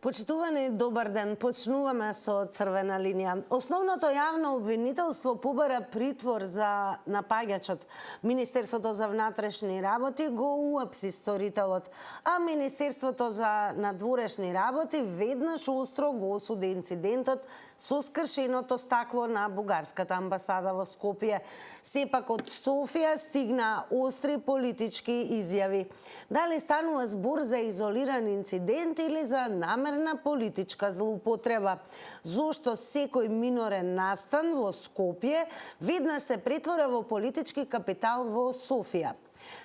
Почитувани, добар ден. Почнуваме со црвена линија. Основното јавно обвинителство побара притвор за напаѓачот. Министерството за внатрешни работи го уапси сторителот, а Министерството за надворешни работи веднаш остро го осуди инцидентот со скршеното стакло на бугарската амбасада во Скопје. Сепак од Софија стигна остри политички изјави. Дали станува збор за изолиран инцидент или за намерна политичка злоупотреба? Зошто секој минорен настан во Скопје веднаш се претвора во политички капитал во Софија?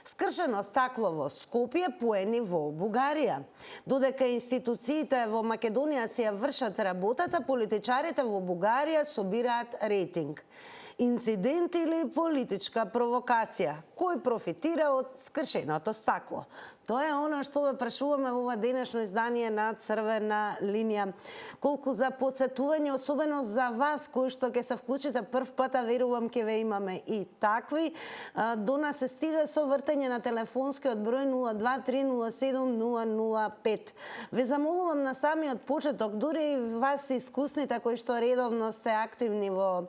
Скршено стакло во Скопје поени во Бугарија. Додека институциите во Македонија си ја вршат работата, политичарите во Бугарија собираат рейтинг. Инцидент или политичка провокација? Кој профитира од скршеното стакло? Тоа е она што ве прашуваме во ова денешно издание на Црвена линија. Колку за потсетување, особено за вас кои што ќе се вклучите прв пат, а верувам ќе ве имаме и такви, до нас се стига со вртење на телефонскиот број 02307 005. Ве замолувам на самиот почеток, дури и вас искусните кои што редовно сте активни во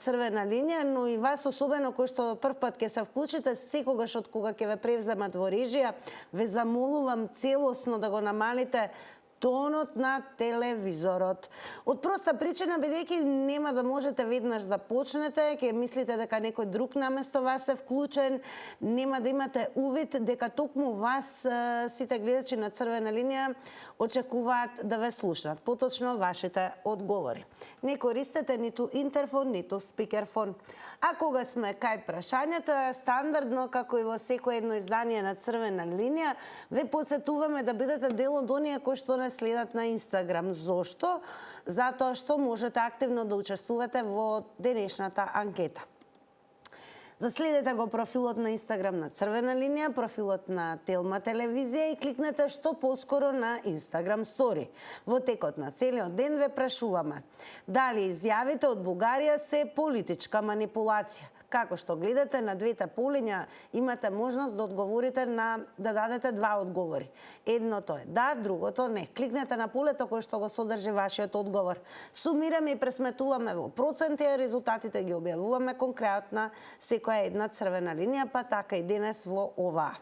Црвена линија, но и вас особено кои што прв пат ќе се вклучите, секогаш од кога ќе ве превземат во режија, ве замолувам целосно да го намалите тонот на телевизорот. Од проста причина, бидејќи нема да можете веднаш да почнете, ќе мислите дека некој друг наместо вас е вклучен, нема да имате увид дека токму вас сите гледачи на Црвена линија очекуваат да ве слушнат, поточно вашите одговори. Не користете ниту интерфон, ниту спикерфон. А кога сме кај прашањата, стандардно, како и во секој едно издание на Црвена линија, ве потсетуваме да бидете дел од оние кои што не следат на Инстаграм. Зошто? Затоа што можете активно да учествувате во денешната анкета. Заследете го профилот на Инстаграм на Црвена линија, профилот на Телма телевизија и кликнете што поскоро на Инстаграм стори. Во текот на целиот ден ве прашуваме дали изјавите од Бугарија се политичка манипулација. Како што гледате на двете полиња имате можност да одговорите да дадете два одговори. Едното е да, другото не. Кликнете на полето кое што го содржи вашиот одговор. Сумираме и пресметуваме во проценти, а резултатите ги објавуваме кон крајот на секоја една Црвена линија, па така и денес во оваа.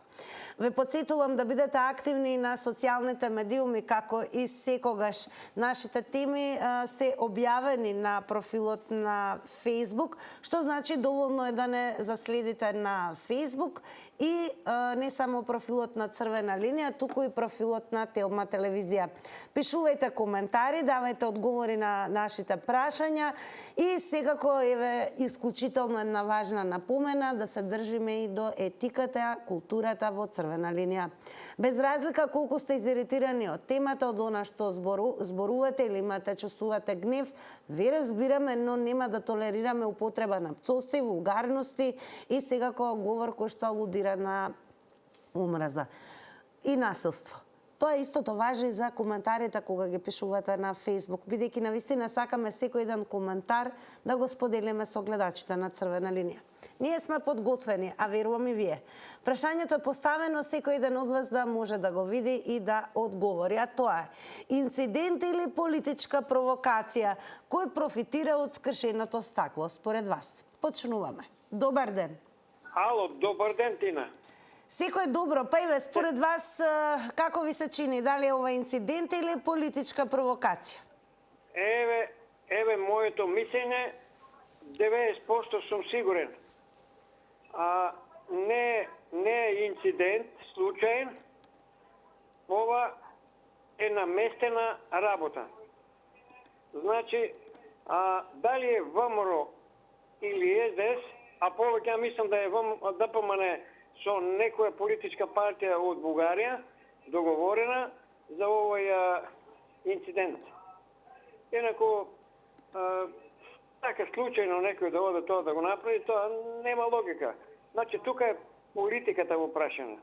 Ве потсетувам да бидете активни на социјалните медиуми, како и секогаш. Нашите теми се објавени на профилот на Facebook, што значи доволно е да не заследите на Facebook и не само профилот на Црвена линија, туку и профилот на Телма телевизија. Пишувајте коментари, давајте одговори на нашите прашања и секако еве исклучително една важна напомена да се држиме и до етиката, културата во Црвена линија. Без разлика колку сте изиритирани од темата, од она што зборувате или чувствувате гнев, ве разбираме, но нема да толерираме употреба на пцовства, вулгарности и секако говор кој што алудира на омраза и насилство. Тоа истото важи и за коментарите кога ги пишувате на Facebook, бидејќи навистина сакаме секој еден коментар да го споделиме со гледачите на Црвена линија. Ние сме подготвени, а верувам и вие. Прашањето е поставено, секој еден од вас да може да го види и да одговори. А тоа е: инцидент или политичка провокација? Кој профитира од скршеното стакло според вас? Почнуваме. Добар ден. Ало, добар ден, Тина. Секој добро, па еве според вас како ви се чини, дали е ова инцидент или политичка провокација? Еве моето мислење, 90% сум сигурен. Не е инцидент, случаен, ова е наместена работа. Значи, дали е ВМРО или СДС, а повеќе мислам да е ДПМН со некоја политичка партија од Бугарија договорена за овој инцидент. Инаку, така случајно некој да оде тоа да го направи, тоа нема логика. Значи, тука е политиката во прашање.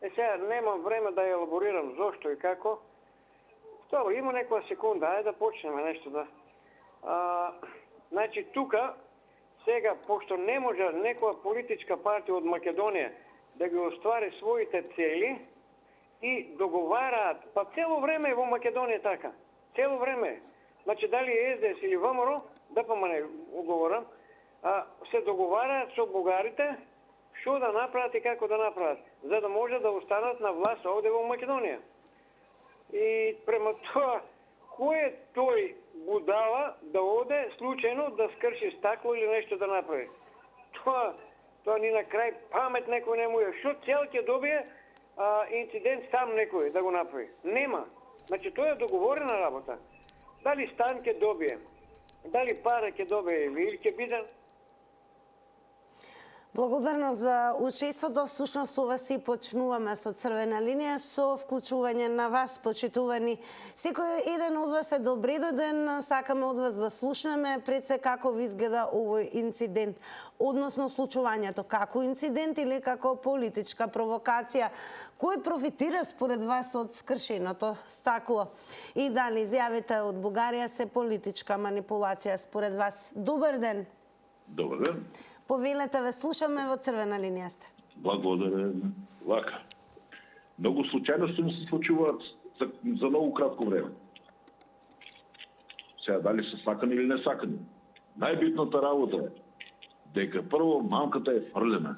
Сега немам време да ја елаборирам зошто и како. Добро, има некоја секунда, ајде да почнеме нешто да. Значи, тука сега, пошто не може некоја политичка партија од Македонија да ги оствари своите цели, и договараат, па цело време е во Македонија така. Цело време. Значи дали е СДС или ВМРО, ДПМН уговорам, се договараат со бугарите што да направат и како да направат, за да може да останат на власт овде во Македонија. И према тоа, кој е тој будала да оде случајно да скрши стакло или нешто да направи? Тоа ни на крај памет некој не му е. Што цел ќе добие инцидент сам некој да го направи? Нема. Значи тоа е договорена работа. Дали стан ќе добие, дали пара ќе добие или ќе биде. Благодарно за учеството. Всушност ова си почнуваме со црвена линија, со вклучување на вас, почитувани. Секој еден од вас е добре дојден, сакаме од вас да слушнеме пред се како ви изгледа овој инцидент, односно случувањето како инцидент или како политичка провокација. Кој профитира според вас од скршеното стакло? И дали изјавите од Бугарија се политичка манипулација според вас? Добар ден. Добар ден. Повелете, ве слушаме, во црвена линија сте. Благодарен. Вака. Многу случајности ми се случуваат за многу кратко време. Сега дали се сакани или не сакани. Најбитната работа е дека прво мамката е фрлена.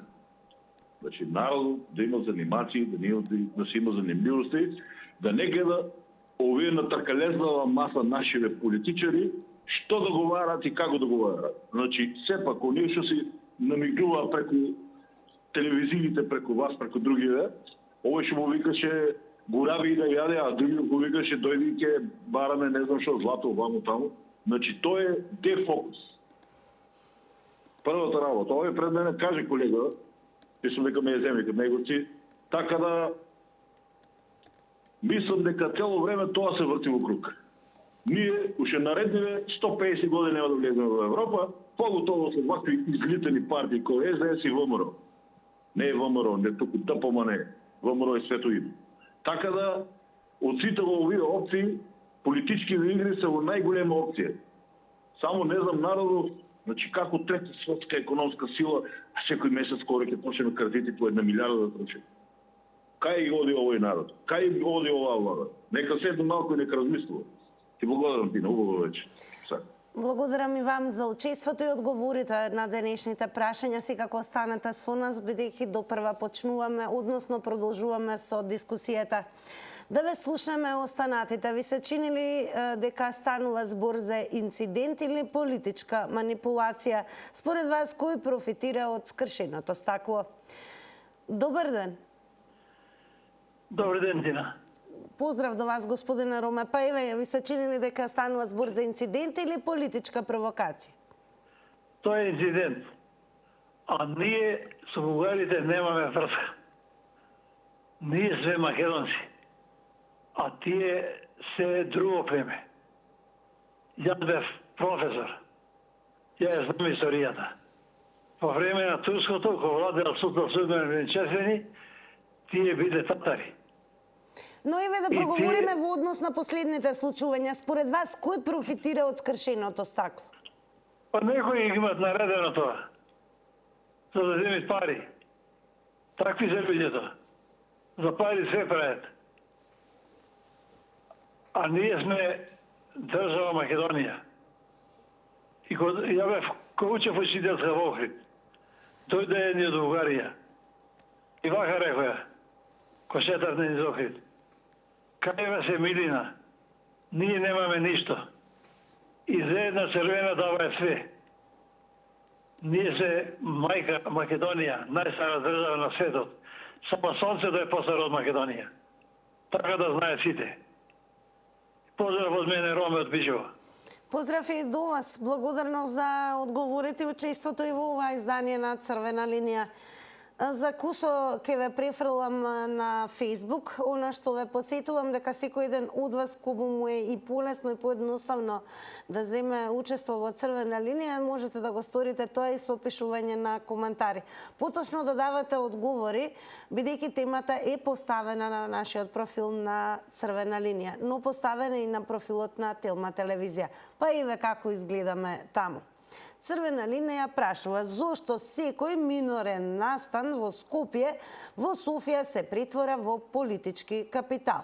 Значи народот да има занимации, да се има занимливости, да не гледа овие на тркалезнава маса нашиве политичари што договараат и како договараат. Значи, сепак, оние што си намигнуваат преку телевизиите, преку вас, преку другиве, овој што му викаше гораби и да јаде, а другиот му викаше дојди и ќе бараме не знам што злато ваму таму. Значи, тоа е дефокус. Првата работа. Овој пред мене каже колега, мислам дека ме е земји кад неговци, така да мислам дека цело време тоа се врти во круг. Ние уште наредниве 150 години нема да влеземе во Европа, поготово со вакви излитени партии кои СДС и ВМРО. Не е ВМРО, не туку ДПМН, ВМРО е свето име. Така да, од сите во овие опции, политички игри се во најголема опција. Само не знам народот, значи како трета светска економска сила, а секој месец скоро ќе почнеме кредити по 1 милиарда да трчи. Кај ги оди овој народ? Кај ги оди оваа влада? Нека седне малку и нека размислува. Ти благодарам ти, убаво вече. Благодарам и вам за учеството и одговорите на денешните прашања. Секако останете со нас, бидејќи допрва почнуваме, односно продолжуваме со дискусијата. Да ве слушнеме останатите. Ви се чинили дека станува збор за инцидент или политичка манипулација? Според вас, кој профитира од скршеното стакло? Добар ден. Добар ден, Дина. Поздрав до вас, господине Роме. Па еве, ви се чинили дека станува збор за инцидент или политичка провокација? Тоа е инцидент. А ние со бугарите немаме врска. Ние сме македонци. А тие се друго племе. Јас бев професор. Ја знам историјата. По време на турското, кога владеел Султан Сулейман Венчествени, тие биле татари. Но еве да проговориме во однос на последните случувања. Според вас, кој профитира од скршеното стакло? Па некои ги имат наредено тоа. За да земат пари. Такви се луѓето. За пари се прават. А ние сме држава Македонија. И ја бев кој учев учителска во Охрид. Дојде едни од Бугарија. И вака рекоја. Кој шетавте низ Охрид. Кајва се милина, ние немаме ништо. И за една црвена дава е све. Ние се мајка Македонија, најстара држава на светот. Само сонцето е постаро од Македонија. Така да знаат сите. Поздрав од мене, Роме од Бишево. Поздрав и до вас. Благодарно за одговорите и учеството и во ова издание на Црвена линија. За кусо ќе ве префрлам на Facebook, она што ве подсетувам дека секој еден од вас кому му е и полесно и поедноставно да земе учество во Црвена линија, можете да го сторите тоа и со опишување на коментари. Поточно да давате одговори, бидејќи темата е поставена на нашиот профил на Црвена линија, но поставена и на профилот на Телма телевизија. Па еве како изгледаме таму. Црвена линија прашува зошто секој минорен настан во Скопје во Софија се претвора во политички капитал.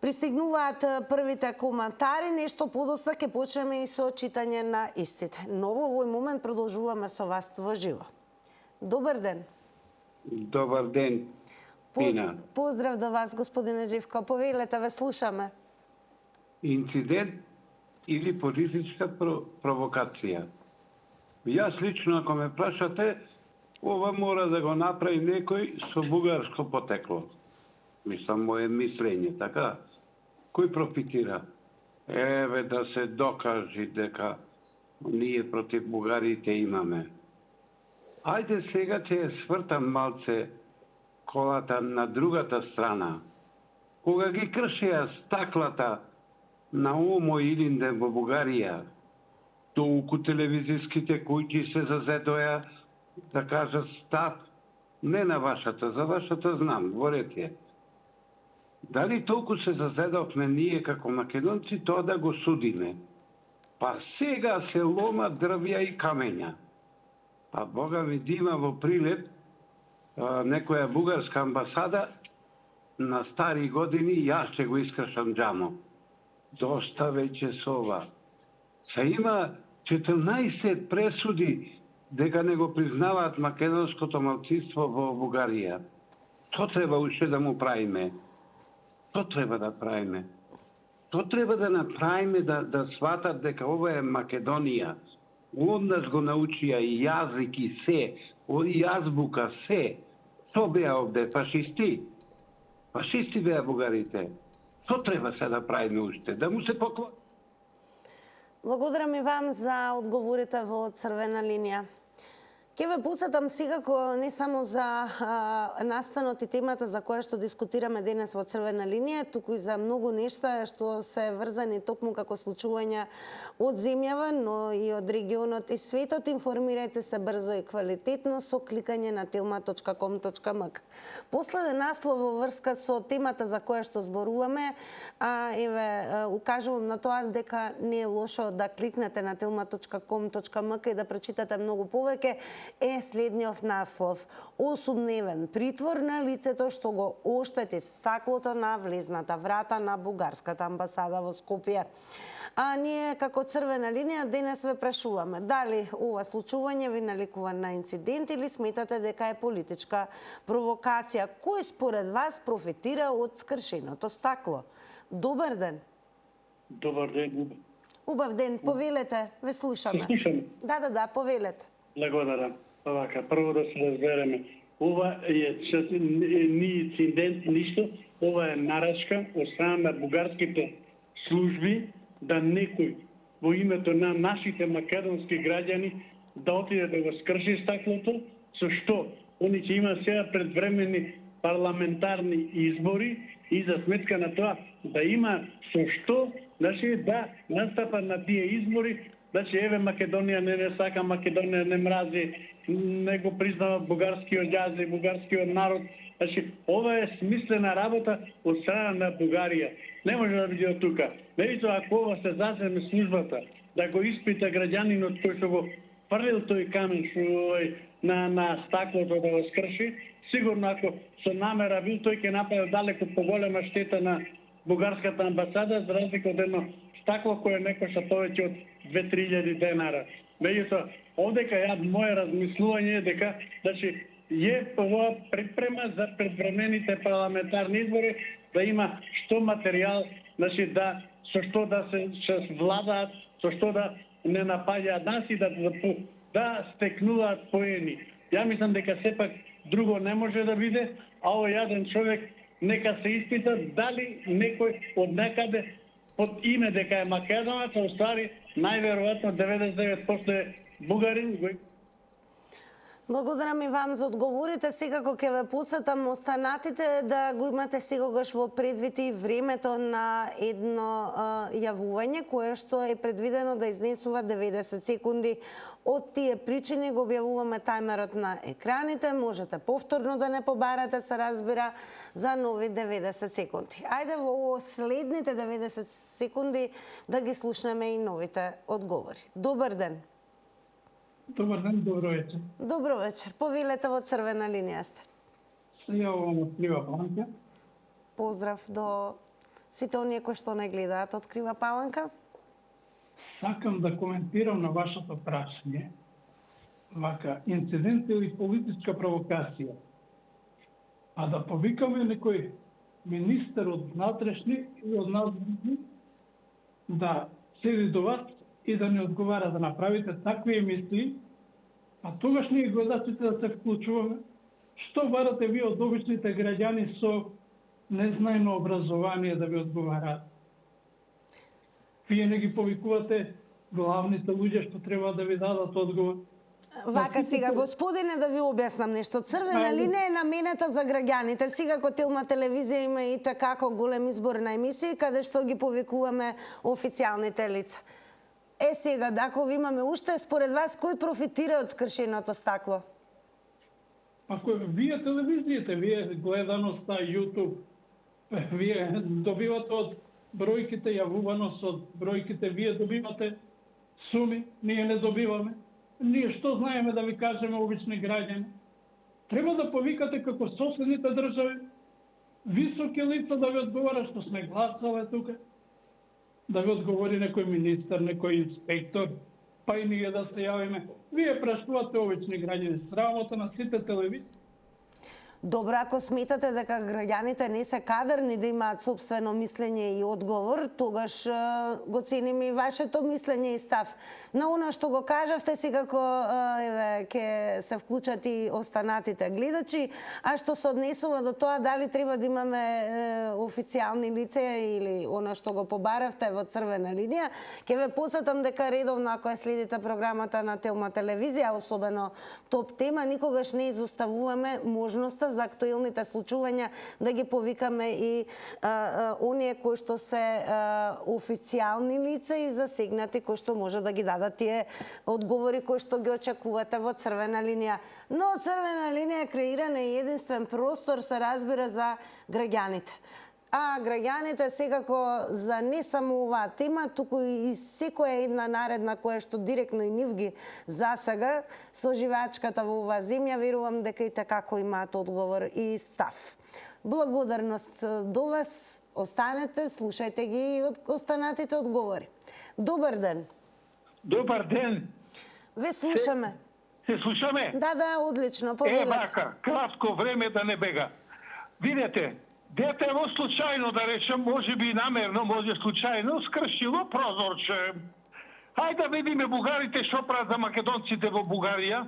Пристигнуваат првите коментари, нешто подоцна ќе почнеме и со читање на истите. Но во овој момент продолжуваме со вас во живо. Добар ден. Добар ден, Пина. Поздрав до вас, господине Живко. Повелете, ве слушаме. Инцидент или политичка провокација? Јас лично, ако ме прашате, ова мора да го направи некој со бугарско потекло. Мислам, моје мислење, така? Кој профитира? Еве да се докажи дека ние против бугарите имаме. Ајде сега ќе ја свртам малце колата на другата страна. Кога ги кршеа стаклата на Омо Илинден во Бугарија, толку телевизиските куќи се зазедоја да кажат став, не на вашата, за вашата знам, говорете. Дали толку се зазедовме ние како македонци тоа да го судиме? Па сега се лома дрвја и камења. А Бога ми дима во прилеп некоја бугарска амбасада на стари години јас ќе го искршам џамо. Доста веќе со ова. Се има 14 пресуди дека не го признаваат македонското малцинство во Бугарија. Тоа треба уште да му правиме. Тоа треба да правиме. Тоа треба да направиме да сватат дека ова е Македонија. Од нас го научија и јазик и се, и азбука се. Што беа овде? Фашисти? Фашисти беа бугарите. Што треба се да правиме уште? Да му се поклони. Благодарам и вам за одговорите во црвена линија. Ке ве подсетам секако не само за настанот и темата за која што дискутираме денес во црвена линија, туку и за многу нешта што се врзани токму како случувања од земјава, но и од регионот и светот. Информирајте се брзо и квалитетно со кликање на telma.com.mk. Последен наслов во врска со темата за која што зборуваме, еве укажувам на тоа дека не е лошо да кликнете на telma.com.mk и да прочитате многу повеќе, е следниот наслов. 8-дневен притвор на лицето што го оштети стаклото на влезната врата на бугарската амбасада во Скопје. А ние како црвена линија денес ве прашуваме дали ова случување ви наликува на инцидент или сметате дека е политичка провокација. Кој според вас профитира од скршеното стакло? Добар ден. Добар ден. Убав ден, повелете, ве слушаме. Слушаме. Да, повелете. Благодарам. Овака, прво да се разбереме. Ова не инцидент, ништо. Ова е нарачка од страна на бугарските служби да некој во името на нашите македонски граѓани да отиде да го скрши стаклото, со што они ќе имаат сега предвремени парламентарни избори и за сметка на тоа да има со што да настапат на тие избори. Значи, еве Македонија не сака, Македонија не мрази, не го признава бугарскиот јазик, бугарскиот народ. Значи, ова е смислена работа од страна на Бугарија. Не може да биде од тука. Меѓутоа, ако ова се заземе службата, да го испита граѓанинот кој што го фрлил тој камен на стаклото да го скрши, сигурно ако со намера бил, тој ќе направи далеку поголема штета на бугарската амбасада, за разлика од едно стакло кое не коша повеќе од 2-3 денара. Меѓутоа, овдека моје размислување е дека е ова припрема за предвремените парламентарни избори, да има што материјал, со што да се владаат, со што да не напаѓаат нас и да стекнуваат поени. Ја мислам дека сепак друго не може да биде, а овој јаден човек нека се испита дали некој од некаде под име дека е македонец, а уствари најверојатно 99% е бугарин. Благодарам и вам за одговорите. Секако ќе ве подсетам останатите да го имате секогаш во предвид и времето на едно јавување кое што е предвидено да изнесува 90 секунди. Од тие причини го објавуваме тајмерот на екраните. Можете повторно да не побарате, се разбира, за нови 90 секунди. Ајде во следните 90 секунди да ги слушнеме и новите одговори. Добар ден. Добар ден, добро вечер. Добро вечер. Повелете во Црвена линија сте. Се јавувам од Крива Паланка. Поздрав до сите оние кои што не гледаат од Крива Паланка. Сакам да коментирам на вашето прашање. Вака, инцидент или политичка провокација. А да повикаме некој министер од внатрешни и од нас да седи до вас и да не одговара, да направите такви емисии, а тогаш ние гледачите да се вклучуваме. Што барате ви од обичните граѓани со незнаено образование да ви одговараат? Вие не ги повикувате главните луѓе што треба да ви дадат одговор. Вака сега, господине, да ви објаснам нешто. Црвена линија е наменета за граѓаните. Сега ко Телма телевизија има и како голем избор на емисии, каде што ги повикуваме официјалните лица. Сега, ако ви имаме уште, според вас, кој профитира од скршеното стакло? Ако вие телевизијата, вие гледаноста, YouTube, вие добивате од бројките, јавуваност од бројките, вие добивате суми, ние не добиваме. Ние што знаеме да ви кажеме, обични граѓани? Треба да повикате како соседните држави, високи лица да ви одговара што сме гласале тука, да ви одговори некој министер, некој инспектор, па и ние да се јавиме. Вие прашувате обични граѓани, срамота на сите телевизии. Добро, ако сметате дека граѓаните не се кадрни да имаат собствено мислење и одговор, тогаш го ценим и вашето мислење и став. На она што го кажавте, секако ќе се вклучат и останатите гледачи, а што се однесува до тоа дали треба да имаме официјални лица или она што го побаравте во Црвена линија, ќе ве посетам дека редовно ако ја следите програмата на Телма телевизија, особено топ тема, никогаш не изоставуваме можноста за актуелните случувања да ги повикаме и оние кои што се официјални лица и засегнати кои што може да ги дадат тие одговори кои што ги очекувате во Црвена линија. Но Црвена линија е креирана и единствен простор, се разбира, за граѓаните. А граѓаните секако за не само оваа тема, туку и секоја една наредна која што директно и нив ги засага со живеачката во оваа земја, верувам дека и такако имаат одговор и став. Благодарност до вас, останете, слушајте ги и останатите одговори. Добар ден. Добар ден. Ве слушаме. Се слушаме? Да, одлично, повелете. Вака, кратко време да не бега. Видете, детево случајно, да речем, може би намерно, може случајно, скршило прозорче. Хајде да видиме бугарите што прават за македонците во Бугарија.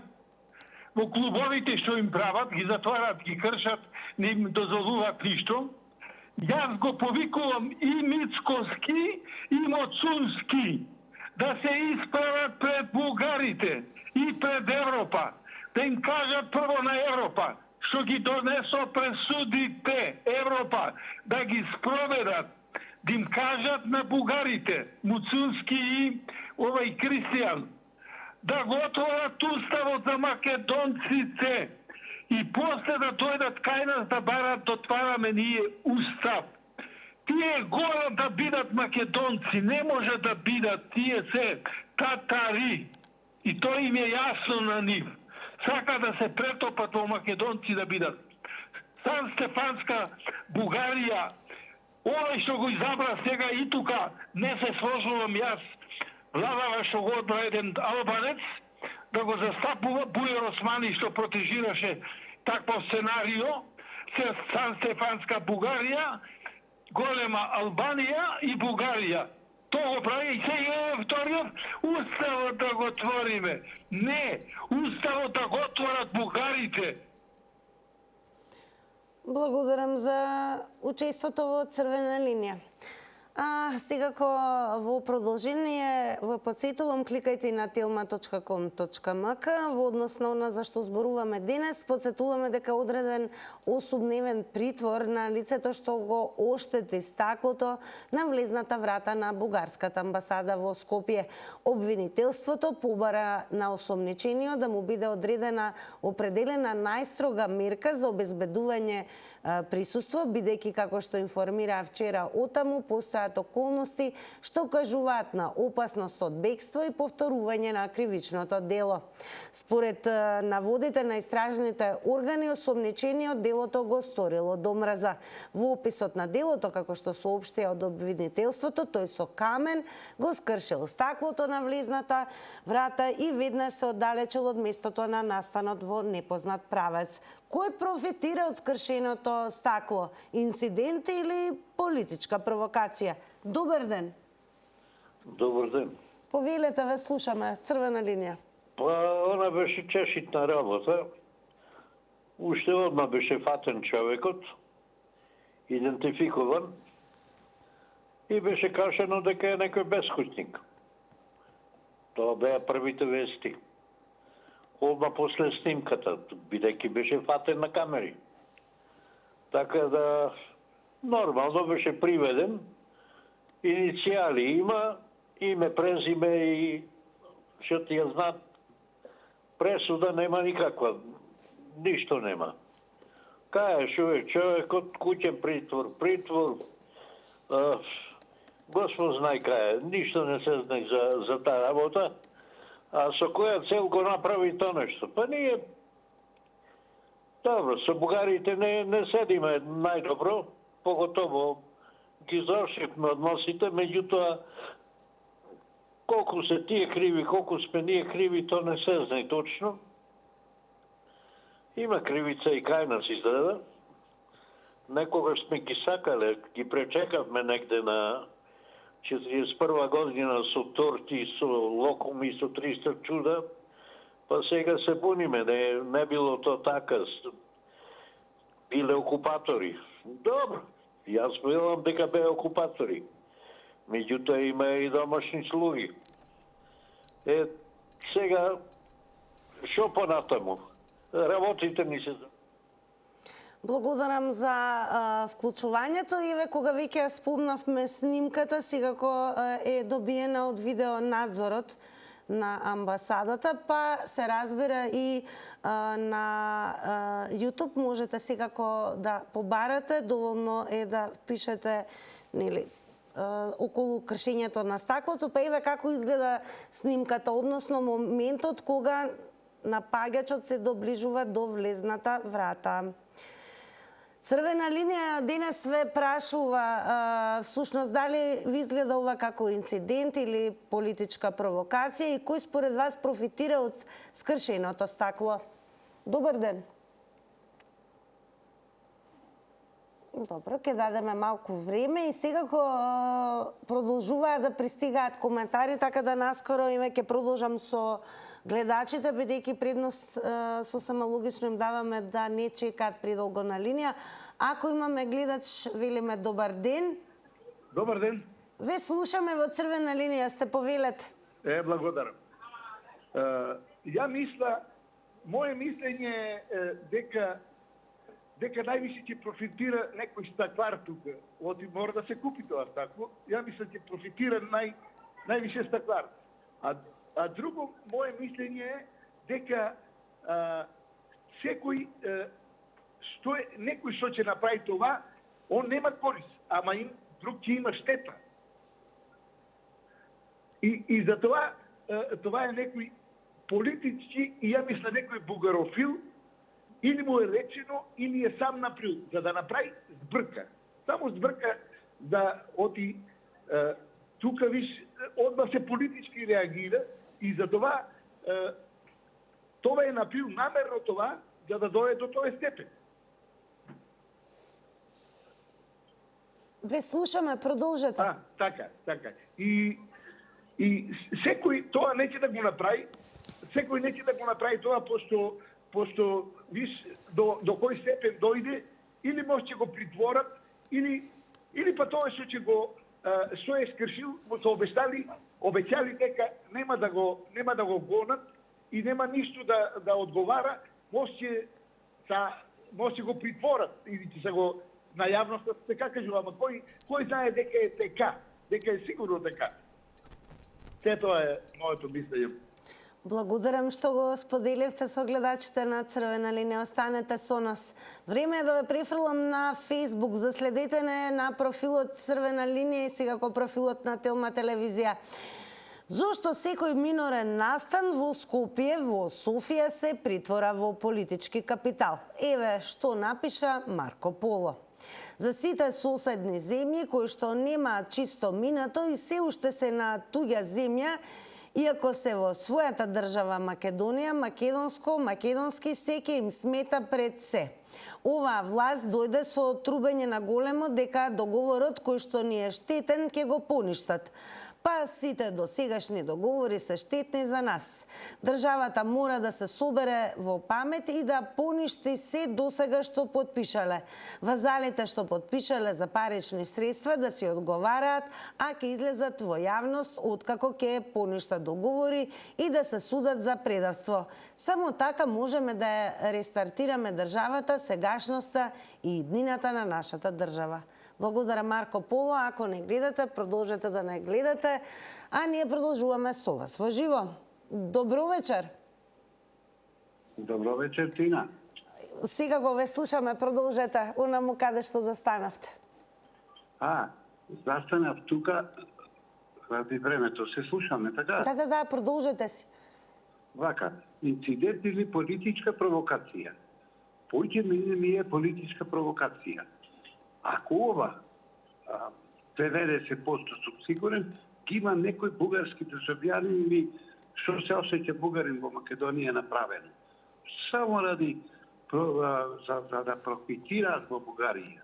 Во клубовите што им прават, ги затварат, ги кршат, не им дозволуваат ништо. Јас го повикувам и Мицкоски, и Моцунски да се исправат пред бугарите и пред Европа. Да им кажат прво на Европа што ги донесо пресудите Европа, да ги спроведат, да им кажат на бугарите, Муцунски и Кристијан, да го отворат уставот за македонците и после да дојдат кај нас да барат да отвараме ние устав. Тие горе да бидат македонци, не може да бидат, тие се татари. И тоа им е јасно на нив. Сака да се претопат во македонци да бидат. Сан Стефанска Бугарија, овој што го изабра сега и тука, не се сложувам јас, владава што го одбра еден албанец, да го застапува Бујар Османи што протежираше такво сценарио, се Сан Стефанска Бугарија, голема Албанија и Бугарија. Тоа го прави и сега вториот уставот да го отвориме. Не, уставот да го отворат бугарите. Благодарам за учеството во Црвена линија. Секако во продолжение ве потсетувам, кликајте на telma.com.mk во однос на она за што зборуваме денес. Потсетуваме дека одреден осумневен притвор на лицето што го оштети стаклото на влезната врата на бугарската амбасада во Скопје. Обвинителството побара на осомничениот да му биде определена најстрога мерка за обезбедување присуство, бидејќи, како што информираа вчера отаму, постоја возникаат околности што укажуваат на опасност од бегство и повторување на кривичното дело. Според наводите на истражните органи, осомничениот делото го сторило до мрза. Во описот на делото, како што соопштија од обвинителството, тој со камен го скршил стаклото на влезната врата и веднаш се оддалечил од местото на настанот во непознат правец. Кој профитира од скршеното стакло? Инцидент или политичка провокација? Добар ден. Добар ден. Повелете, ве слушаме. Црвена линија. Па, она беше чешитна работа. Уште одма беше фатен човекот, идентификуван, и беше кажано дека е некој бескутник. Тоа беа првите вести. Одма после снимката, бидејќи беше фатен на камери. Така да, нормално беше приведен, иницијали има, име, презиме и што ти ја знаат, пресуда нема никаква, ништо нема. Кај е човекот, куќен притвор, Господ знае кај е, ништо не се знае за таа работа, а со која цел го направи тоа нешто? Па ние, добро, со бугарите не седиме најдобро, поготово ги завршивме односите, меѓутоа, колку се тие криви, колку сме ние криви, тоа не се знае точно. Има кривица и кај нас изгледа. Некогаш сме ги сакале, ги пречекавме негде на 41 година со торти, со локуми, со 300 чуда, па сега се буниме, не било то така. Биле окупатори. Добро, јас велам дека беа окупатори. Меѓутоа има и домашни слуги. Сега, шо понатаму? Работите ни се... Благодарам за вклучувањето и кога веќе спомнавме снимката, секако е добиена од видеонадзорот на амбасадата, па се разбира и на YouTube можете секако да побарате, доволно е да пишете околу кршењето на стаклото, па еве како изгледа снимката, односно моментот кога напаѓачот се доближува до влезната врата. Црвена линија денес ве прашува всушност дали ви изгледа ова како инцидент или политичка провокација и кој според вас профитира од скршеното стакло? Добар ден. Добро, ќе дадеме малку време и секако продолжуваат да пристигаат коментари, така да наскоро и ќе продолжам со гледачите, бидејќи предност сосема логично им даваме да не чекаат предолго на линија. Ако имаме гледач, велиме добар ден. Добар ден. Ве слушаме во црвена линија, сте повелете. Благодарам. Ја мисла, моје мислење е дека највише ќе профитира некој стаклар тука. Оти мора да се купи тоа стакло. Ја мислам ќе профитира највише стаклар. А друго моје мислење е дека секој некој што ќе направи това, он нема корис, ама друг ќе има штета. И за това е некој политички и ја мисля некој бугарофил, или му е речено, или е сам направил, за да направи збрка. Само збрка да оти тука виж, одма се политички реагира и за това е направил намерно това, за да дојде до тој степен. Ве слушаме, продолжете. Така. И секој тоа неќе да го направи, тоа, пошто виж до кој степен дојде, или може ќе го притворат, или па тоа што е скршил, му се обеќали дека нема да го гонат и нема ништо да одговара, може ќе го притворат или ќе се го на јавноста така кажува, ама кој знае дека е дека е сигурно дека. Тоа е моето мислење. Благодарам што го споделивте со гледачите на Црвена линија. Останете со нас. Време е да ве префрлам на Facebook. Заследете на профилот Црвена линија и секако профилот на Телма телевизија. Зошто секој минорен настан во Скопје, во Софија се притвора во политички капитал? Еве што напиша Марко Поло. За сите соседни земји кои што немаат чисто минато и се уште се на туѓа земја, иако се во својата држава Македонија, македонски секе им смета пред се. Оваа власт дојде со трубење на големо дека договорот кој што ни е штетен ќе го поништат. Па сите досегашни договори се штетни за нас. Државата мора да се собере во памет и да поништи се досега што подпишале. Вазалите што подпишале за парични средства да си одговараат, а ќе излезат во јавност откако ќе поништат договори и да се судат за предавство. Само така можеме да рестартираме државата, сегашноста и иднината на нашата држава. Благодарам Марко Поло. Ако не гледате, продолжете да не гледате, а ние продолжуваме со вас во живо. Добро вечер. Добро вечер, Тина. Сега го ве слушаме, продолжете онаму каде што застанавте. Застанав тука ради времето. Се слушаме, така? Да, продолжете си. Вака, инцидент или политичка провокација? Поќе ми е политичка провокација. Ако ова преведе се посто сум сигурен, ќе има некој бугарски државјанин или што се осеќа бугарин во Македонија направено. Само ради за да профитираат во Бугарија.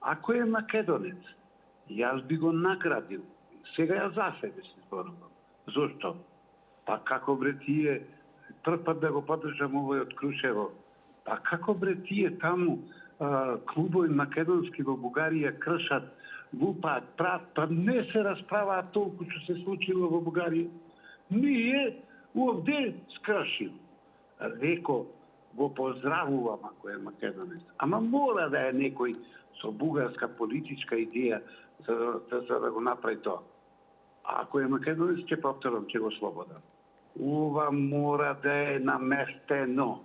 Ако е македонец, јас би го наградил. Сега ја за себе се зборувам. Зошто? Па како бре тие, прв пат да го поддржам овој од Крушево, па како бре тие таму клубови македонски во Бугарија кршат, лупаат, па не се расправаат толку што се случило во Бугарија. Ние овде скршим. Реко го поздравувам ако е македонец. Ама мора да е некој со бугарска политичка идеја за да го направи тоа. А ако е македонец, ќе повторам, ќе го слободам. Ова мора да е наместено.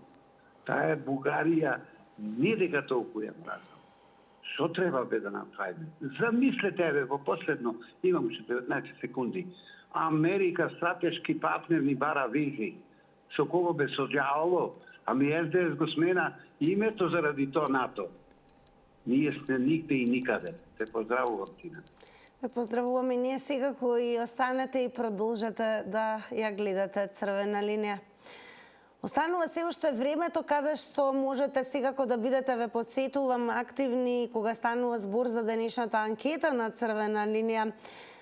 Таа е Бугарија не дека толку ја мразам. Што треба бе да направиме? Замислете, еве, во последно, имам уште 19 секунди. Америка, стратешки партнер, ни бара визи. Со кого бе со ѓаволо? Ами СДС го смена името заради тоа НАТО. Ние сме нигде и никаде. Те поздравувам, Тина. Ве поздравувам и ние сега кои останете и продолжете да ја гледате Црвена линија. Останува се уште времето каде што можете секако да бидете, ве потсетувам, активни кога станува збор за денешната анкета на Црвена линија.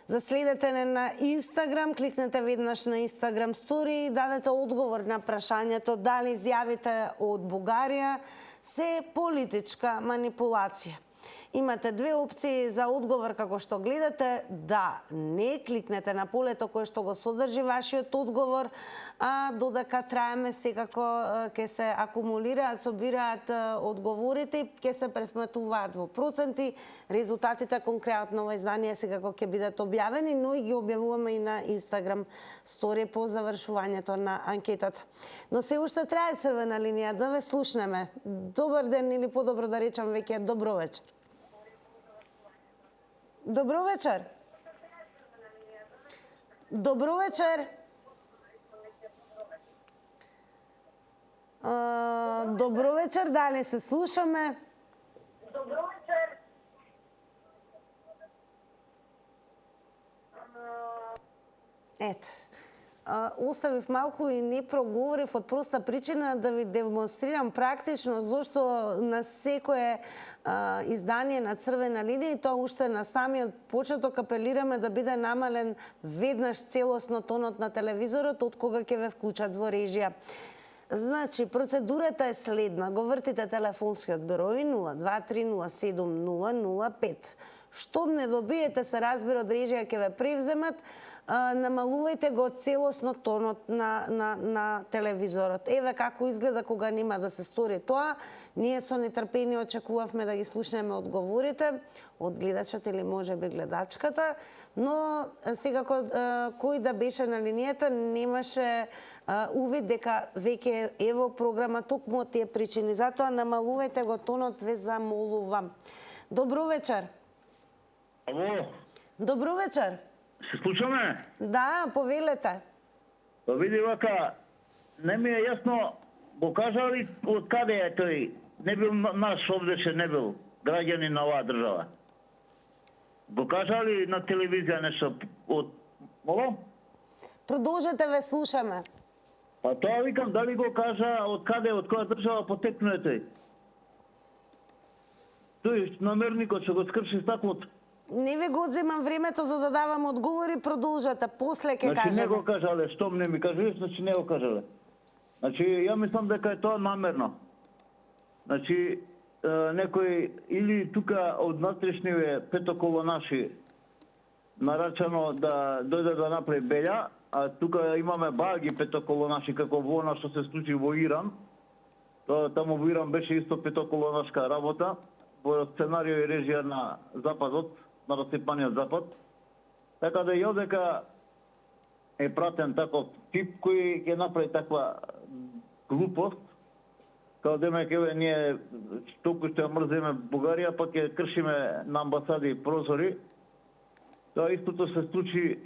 Заследете не на Инстаграм, кликнете веднаш на Инстаграм стори и дадете одговор на прашањето дали изјавите од Бугарија се политичка манипулација. Имате две опции за одговор како што гледате. Да, не, кликнете на полето кое што го содржи вашиот одговор, а додека траеме секако ќе се акумулираат, собираат одговорите, ќе се пресметуваат во проценти. Резултатите конкретно во издание секако ќе бидат објавени, но и ги објавуваме и на Инстаграм стори по завршувањето на анкетата. Но се уште трае Црвена линија, да ве слушнеме. Добар ден или подобро да речам веќе добро вечер. Добро вечер. Добро вечер. Добро вечер, дали се слушаме? Добро вечер. Ето. Оставив малку и не проговорив од проста причина да ви демонстрирам практично зошто на секое издание на Црвена линија, и тоа уште на самиот почеток апелираме да биде намален веднаш целосно тонот на телевизорот од кога ќе ве вклучат во режија. Значи, процедурата е следна. Го вртите телефонскиот број 023070005. Штом не добиете се разбира од режија ќе ве превземат, намалувајте го целосно тонот на телевизорот. Еве како изгледа кога нема да се стори тоа. Ние со нетрпение очекувавме да ги слушнеме одговорите од гледачот или можеби гледачката, но секако кој да беше на линијата немаше увид дека веќе е во програма токму од тие причини. Затоа намалувајте го тонот, ве замолувам. Добро вечер. Ало, Добро вечер. се слушаме? Да, повелете. Па види вака, не ми е јасно, го кажа ли од каде е тој? Не бил наш овдеше, не бил граѓанин на оваа држава. Го кажа ли на телевизија нешто од... Моло? Продолжете, ве слушаме. Па тоа викам, дали го кажа од каде, од која држава потекнува тој? Тој намерникот што го скрши стаклото. Не ви го одземам времето за да давам одговори, продолжете, после ќе Значи не кажеме. го кажале, штом не ми кажеш, значи не го кажале. Значи ја мислам дека е тоа намерно. Значи некој или тука од натрешниве петоколонаши нарачано да дојде да направи белја, а тука имаме баги петоколонаши како во она што се случи во Иран. Тоа таму во Иран беше исто петоколонашка работа, во сценарио и режија на Западот, на расипаниот Запад. Така да ја дека е пратен таков тип кој ќе направи таква глупост, као демек еве ние толку што ја мрзиме Бугарија, па ќе кршиме на амбасади прозори. Тоа истото се случи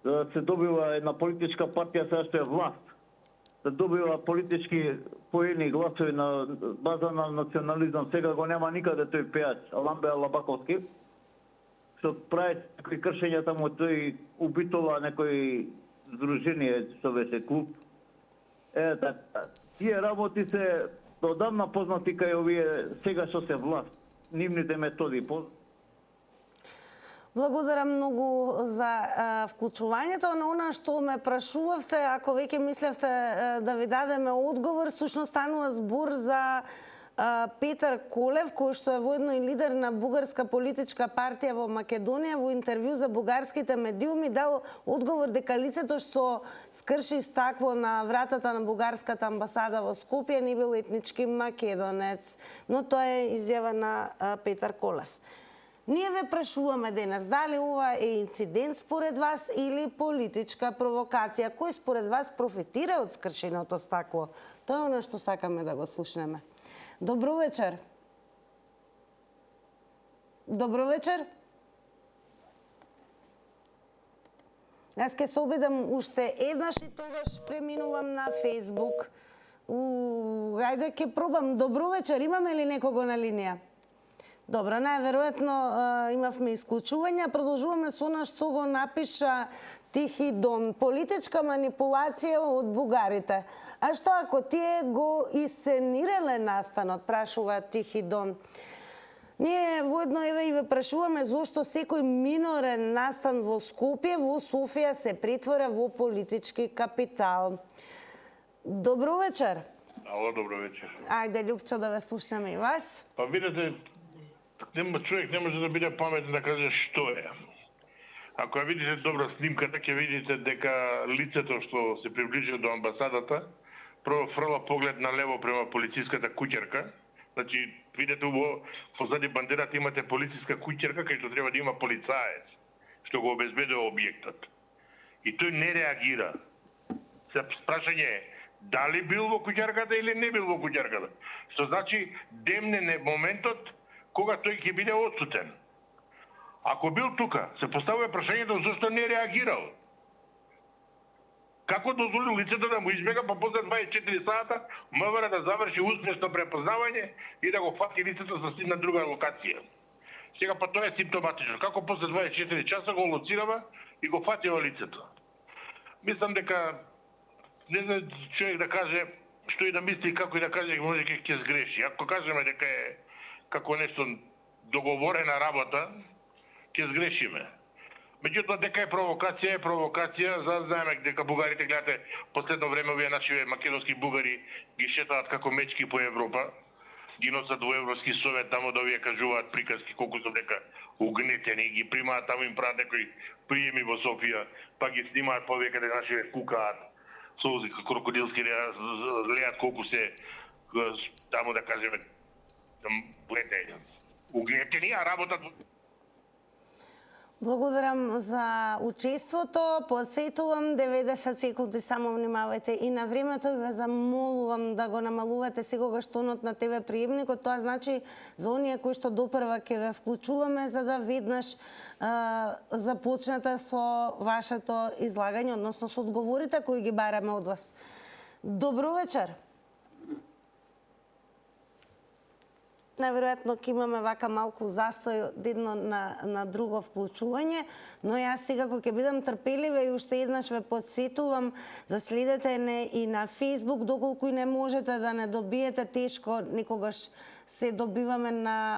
да се добива една политичка партија сега што е власт, да добива политички поени гласови на база на национализам. Сега го нема никаде тој пеач, Ламбе Лабаковски, што прави такви кршења таму, тој убитова некој здружение, што беше клуб. Така, тие работи се одамна познати кај овие сега што се власт, нивните методи. Благодарам многу за вклучувањето на она што ме прашувавте. Ако веќе мислевте да ви дадеме одговор, сушност станува збор за Петар Колев, кој што е воедно и лидер на бугарска политичка партија во Македонија, во интервју за бугарските медиуми дал одговор дека лицето што скрши стакло на вратата на бугарската амбасада во Скопје не бил етнички македонец, но тоа е изјава на Петар Колев. Ние ве прашуваме денес, дали ова е инцидент според вас или политичка провокација? Кој според вас профитира од скршеното стакло? Тоа е она што сакаме да го слушнеме. Добро вечер. Добро вечер. Јас ќе се обидам уште еднаш и тогаш преминувам на Facebook. Ајде ќе пробам. Добро вечер, имаме ли некого на линија? Добро, најверојатно имавме исклучување. Продолжуваме со она што го напиша Тихи Дон. Политичка манипулација од бугарите. А што ако тие го исценирале настанот, прашува Тихи Дон. Ние воедно еве и ве прашуваме зошто секој минорен настан во Скопје, во Софија се претвора во политички капитал. Добро вечер. Ало, добро вечер. Ајде, Љупчо, да ве слушнеме и вас. Па видите, човек не може да биде паметен да каже што е. Ако ја видите добра снимката, ќе видите дека лицето што се приближи до амбасадата, прво фрла поглед на лево према полициската куќерка. Значи, видите позади бандерата имате полициска куќерка кај што треба да има полицаец, што го обезбедува објектот. И тој не реагира. Се прашање е, дали бил во куќерката или не бил во куќерката. Што значи, демнен е моментот кога тој ќе биде отсутен. Ако бил тука, се поставува прашањето зашто не реагирал. Како дозволил лицето да му избега, па после 24 сата МВР да заврши успешно препознавање и да го фати лицето за на друга локација. Сега па тоа е симптоматично. Како после 24 часа го лоцирава и го фатива лицето. Мислам дека не знам човек да каже што и да мисли и како и да каже, може ќе сгреши. Ако кажеме дека е како нешто договорена работа, ќе сгрешиме. Меѓутоа, дека е провокација, за да знаеме дека бугарите, гледате, последно време овие наши македонски бугари ги шетаат како мечки по Европа, ги носат во Европски совет, таму да овие кажуваат приказки колку се дека угнетени, ги примаат таму им прават некои приеми во Софија, па ги снимаат по овие каде наши кукаат, солзи крокодилски леат колку се таму да кажеме угнетени, а работат. Благодарам за учеството. Подсетувам 90 секунди само внимавајте и на времето и ве замолувам да го намалувате секогаш тонот на ТВ приемникот. Тоа значи за оние кои што допрва ќе ве вклучуваме за да веднаш започнете со вашето излагање, односно со одговорите кои ги бараме од вас. Добро вечер. Наверојатно ќе имаме вака малку застој од едно на друго вклучување, но јас секако ќе бидам трпелива и уште еднаш ве подсетувам, заследете не и на Facebook, доколку и не можете да не добиете, тешко некогаш се добиваме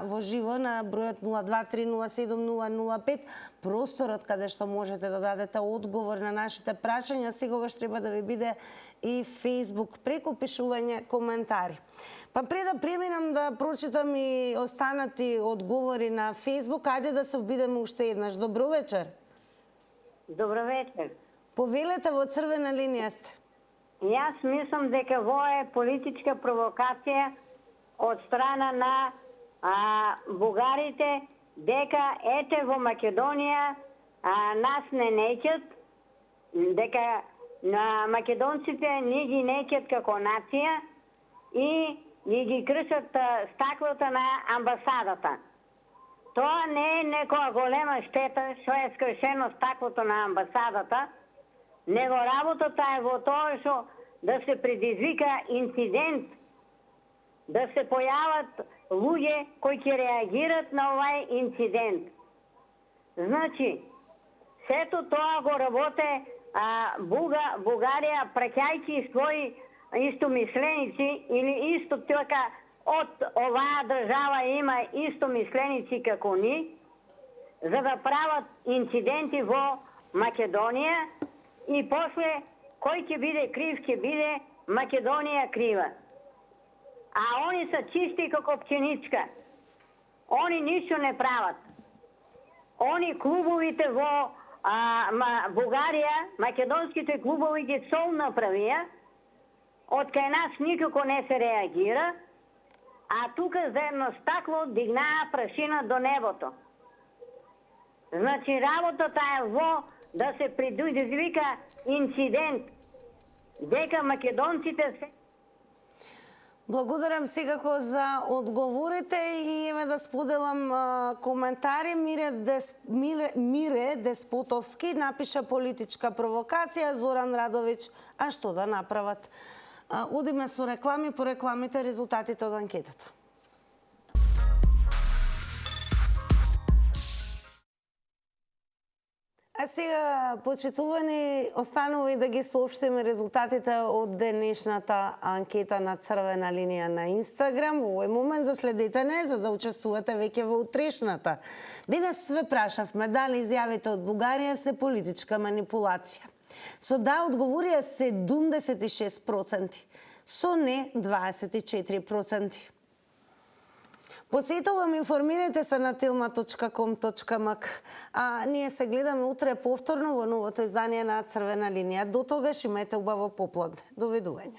во живо на бројот 023070005, просторот каде што можете да дадете одговор на нашите прашања, секогаш треба да ви биде и Facebook преку пишување коментари. Па пред да преминам да прочитам и останати одговори на Facebook, ајде да се обидеме уште еднаш. Добро вечер. Добро вечер. Повелете, во црвена линија сте. Јас мислам дека во е политичка провокација од страна на бугарите, дека ете во Македонија нас не неќат, дека на македонците не ги неќат како нација и ги кршат стаклото на амбасадата. Тоа не е некоја голема штета што е скршено стаклото на амбасадата, него работата е во тоа што да се предизвика инцидент, да се појават луѓе кои ќе реагират на овај инцидент. Значи, сето тоа го работе Бугарија, праќајќи своји истомисленици или исто така од оваа држава има истомисленици како ни, за да прават инциденти во Македонија и после кој ќе биде крив, ќе биде Македонија крива. А они се чисти како пченичка. Они ништо не прават. Они клубовите во Бугарија, македонските клубови ги сол направија, од кај нас никако не се реагира, а тука за едно стакло дигнаа прашина до небото. Значи работата е во да се предизвика инцидент, дека македонците се... Благодарам секако за одговорите и еве да споделам коментари. Мире Деспотовски напиша политичка провокација, Зоран Радович, а што да направат? Одиме со реклами, по рекламите резултатите од анкетата. А сега, почитувани, останува и да ги соопштиме резултатите од денешната анкета на црвена линија на Инстаграм. Во овој момент заследете не, за да учествувате веќе во утрешната. Денес ве прашавме дали изјавите од Бугарија се политичка манипулација. Со да одговорија 76%, со не 24%. Подсетувам, информирајте се на tilma.com.mk, а ние се гледаме утре повторно во новото издание на Црвена линија. До тогаш имајте убаво попладне. Довидување.